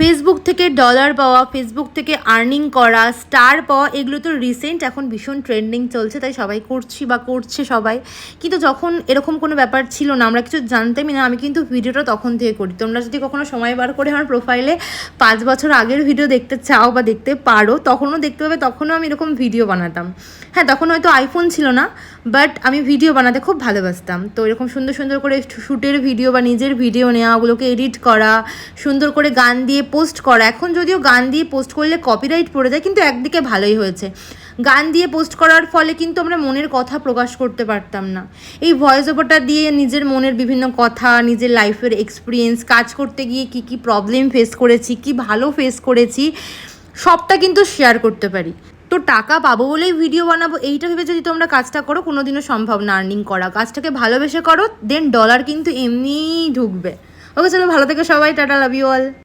Facebook থেকে dollar পাওয়া, Facebook থেকে আর্নিং করা, স্টার পাওয়া, এগুলো তো রিসেন্ট এখন ভীষণ ট্রেন্ডিং চলছে, তাই সবাই করছে সবাই। কিন্তু যখন এরকম কোনো ব্যাপার ছিল না, আমরা কিছু জানতামই না, আমি কিন্তু ভিডিওটা তখন থেকে করি। তোমরা যদি কখনো সময় বার করে আমার প্রোফাইলে 5 বছর আগের ভিডিও দেখতে চাও বা দেখতে পারো, তখনও দেখতে পাবে, তখনও আমি এরকম ভিডিও বানাতাম। হ্যাঁ, তখন হয়তো আইফোন ছিল না, বাট আমি ভিডিও বানাতে খুব ভালোবাসতাম। তো এরকম সুন্দর সুন্দর করে শ্যুটের ভিডিও বা নিজের ভিডিও নেওয়া, ওগুলোকে এডিট করা, সুন্দর করে গান দিয়ে পোস্ট করা। এখন যদিও গান দিয়ে পোস্ট করলে কপিরাইট পড়ে যায়, কিন্তু একদিকে ভালোই হয়েছে। গান দিয়ে পোস্ট করার ফলে কিন্তু আমরা মনের কথা প্রকাশ করতে পারতাম না। এই ভয়েস ওভারটা দিয়ে নিজের মনের বিভিন্ন কথা, নিজের লাইফের এক্সপিরিয়েন্স, কাজ করতে গিয়ে কী কী প্রবলেম ফেস করেছি, কী ভালো ফেস করেছি, সবটা কিন্তু শেয়ার করতে পারি। তো টাকা পাবো বলেই ভিডিও বানাবো এইটা ভেবে যদি তোমরা কাজটা করো, কোনোদিনও সম্ভব না আর্নিং করা। কাজটাকে ভালোবেসে করো, দেন ডলার কিন্তু এমনিই ঢুকবে। ওকে, চলো, ভালো থেকে সবাই, টাটা, লাভ ইউ অল।